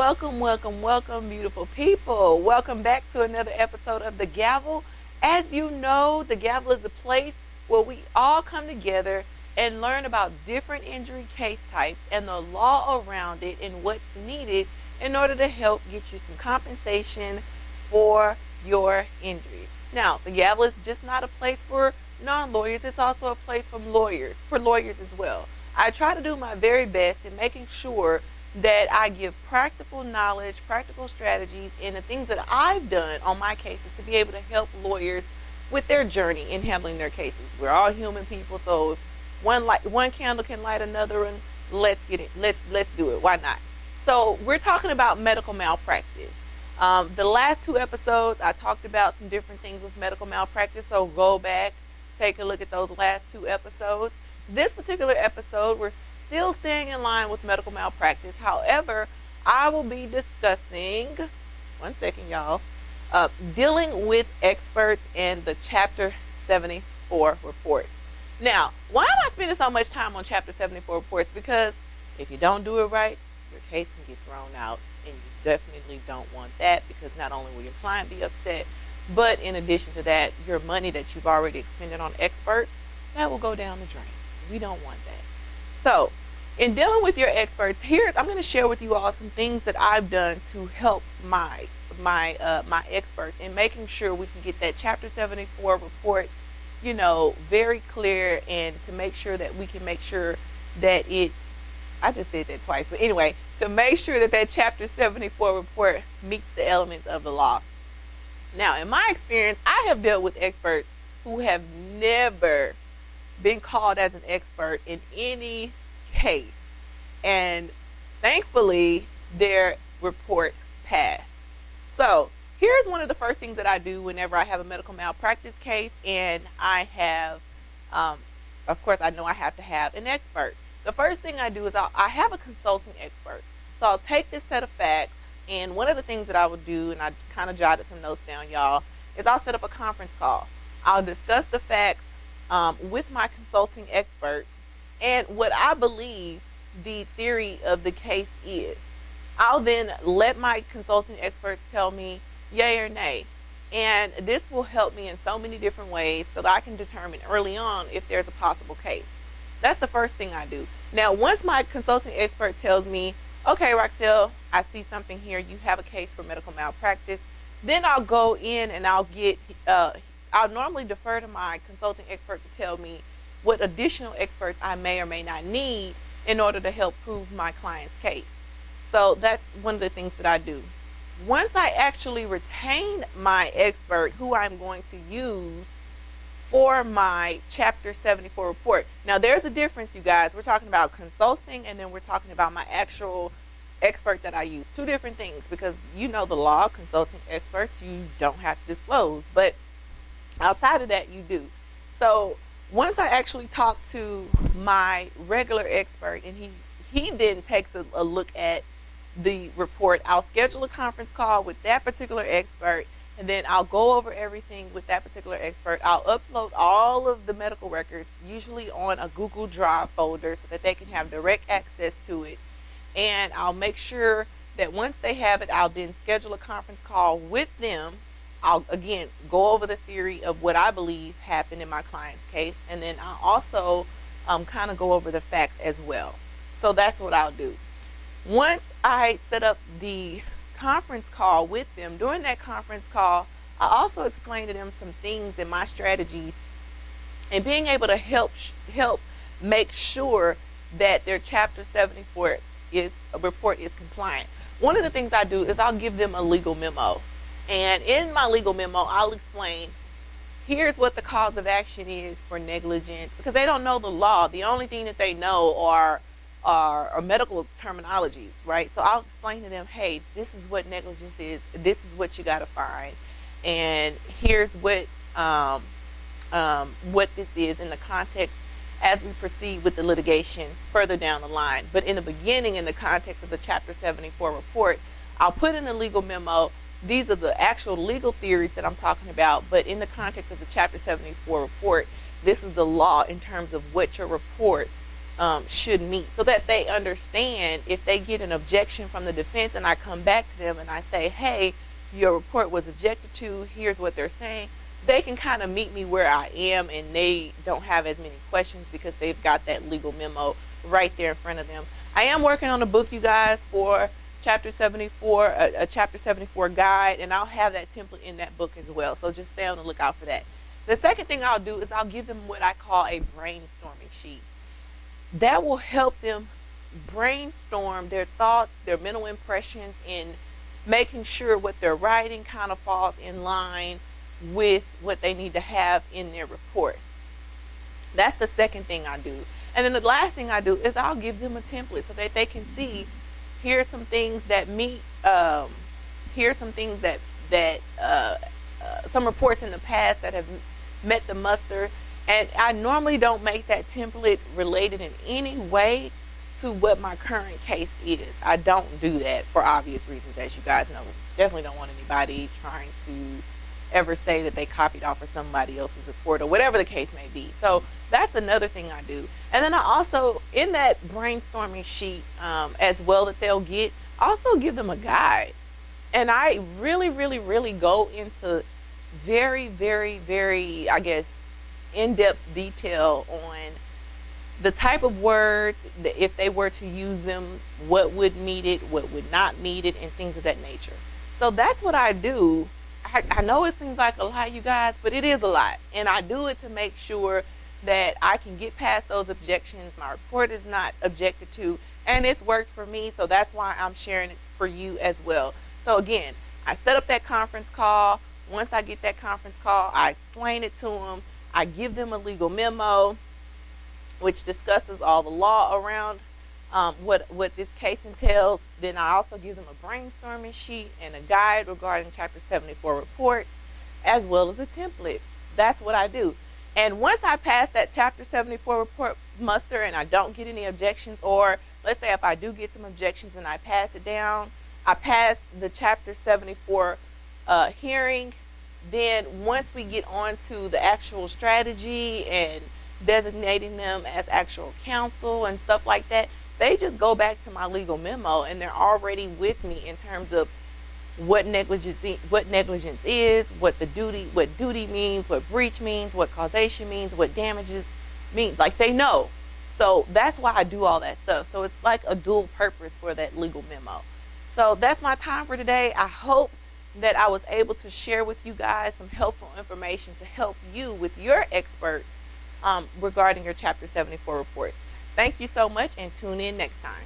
Welcome, welcome, welcome, beautiful people. Welcome back to another episode of The Gavel. As you know, The Gavel is a place where we all come together and learn about different injury case types and the law around it and what's needed in order to help get you some compensation for your injury. Now, The Gavel is just not a place for non-lawyers. It's also a place for lawyers as well. I try to do my very best in making sure that I give practical knowledge, practical strategies, and the things that I've done on my cases to be able to help lawyers with their journey in handling their cases. We're all human people, so if one candle can light another, and let's get it. Let's do it. Why not? So we're talking about medical malpractice. The last two episodes, I talked about some different things with medical malpractice. So go back, take a look at those last two episodes. This particular episode, we're still staying in line with medical malpractice. However, I will be discussing, one second y'all, dealing with experts and the Chapter 74 reports. Now, why am I spending so much time on Chapter 74 reports? Because if you don't do it right, your case can get thrown out, and you definitely don't want that, because not only will your client be upset, but in addition to that, your money that you've already expended on experts, that will go down the drain. We don't want that. So, in dealing with your experts, I'm going to share with you all some things that I've done to help my experts in making sure we can get that Chapter 74 report, very clear, and to make sure that we can make sure that I just said that twice, but anyway, to make sure that that Chapter 74 report meets the elements of the law. Now, in my experience, I have dealt with experts who have never been called as an expert in any case, and thankfully their report passed. So here's one of the first things that I do whenever I have a medical malpractice case, and I have, of course, I know I have to have an expert. The first thing I do is I have a consulting expert. So I'll take this set of facts, and one of the things that I will do, and I kind of jotted some notes down, y'all, is I'll set up a conference call. I'll discuss the facts with my consulting expert and what I believe the theory of the case is. I'll then let my consulting expert tell me yay or nay. And this will help me in so many different ways so that I can determine early on if there's a possible case. That's the first thing I do. Now, once my consulting expert tells me, okay, Roxell, I see something here. You have a case for medical malpractice. Then I'll go in and I'll normally defer to my consulting expert to tell me what additional experts I may or may not need in order to help prove my client's case. So that's one of the things that I do. Once I actually retain my expert who I'm going to use for my Chapter 74 report. Now, there's a difference, you guys. We're talking about consulting, and then we're talking about my actual expert that I use. Two different things, because the law, consulting experts, you don't have to disclose, but outside of that, you do. So once I actually talk to my regular expert, and he then takes a look at the report, I'll schedule a conference call with that particular expert, and then I'll go over everything with that particular expert. I'll upload all of the medical records, usually on a Google Drive folder, so that they can have direct access to it. And I'll make sure that once they have it, I'll then schedule a conference call with them. I'll, again, go over the theory of what I believe happened in my client's case, and then I'll also kind of go over the facts as well. So that's what I'll do. Once I set up the conference call with them, during that conference call, I also explain to them some things in my strategies and being able to help make sure that their Chapter 74 report is compliant. One of the things I do is I'll give them a legal memo. And in my legal memo, I'll explain, here's what the cause of action is for negligence, because they don't know the law. The only thing that they know are medical terminologies, right? So I'll explain to them, hey, this is what negligence is. This is what you got to find. And here's what this is in the context as we proceed with the litigation further down the line. But in the beginning, in the context of the Chapter 74 report, I'll put in the legal memo, these are the actual legal theories that I'm talking about, but in the context of the Chapter 74 report, this is the law in terms of what your report should meet, so that they understand if they get an objection from the defense and I come back to them and I say, hey, your report was objected to, here's what they're saying, they can kind of meet me where I am and they don't have as many questions because they've got that legal memo right there in front of them. I am working on a book, you guys, for Chapter 74, a Chapter 74 guide, and I'll have that template in that book as well, so just stay on the lookout for that. The second thing I'll do is I'll give them what I call a brainstorming sheet. That will help them brainstorm their thoughts, their mental impressions, in making sure what they're writing kind of falls in line with what they need to have in their report. That's the second thing I do. And then the last thing I do is I'll give them a template so that they can see, here's some things that meet, here's some things that some reports in the past that have met the muster. And I normally don't make that template related in any way to what my current case is. I don't do that for obvious reasons, as you guys know. Definitely don't want anybody trying to ever say that they copied off of somebody else's report or whatever the case may be. So that's another thing I do. And then I also, in that brainstorming sheet as well that they'll get, also give them a guide. And I really, really, really go into very, very, very, I guess, in-depth detail on the type of words, if they were to use them, what would meet it, what would not meet it, and things of that nature. So that's what I do. I know it seems like a lot, you guys, but it is a lot. And I do it to make sure that I can get past those objections. My report is not objected to, and it's worked for me, so that's why I'm sharing it for you as well. So again, I set up that conference call. Once I get that conference call, I explain it to them. I give them a legal memo, which discusses all the law around what this case entails. Then I also give them a brainstorming sheet and a guide regarding Chapter 74 reports, as well as a template. That's what I do. And once I pass that Chapter 74 report muster and I don't get any objections, or let's say if I do get some objections and I pass it down, I pass the Chapter 74 hearing. Then once we get on to the actual strategy and designating them as actual counsel and stuff like that, they just go back to my legal memo and they're already with me in terms of what negligence is, what duty means, what breach means, what causation means, what damages means. Like, they know. So that's why I do all that stuff. So it's like a dual purpose for that legal memo. So that's my time for today. I hope that I was able to share with you guys some helpful information to help you with your experts regarding your Chapter 74 reports. Thank you so much, and tune in next time.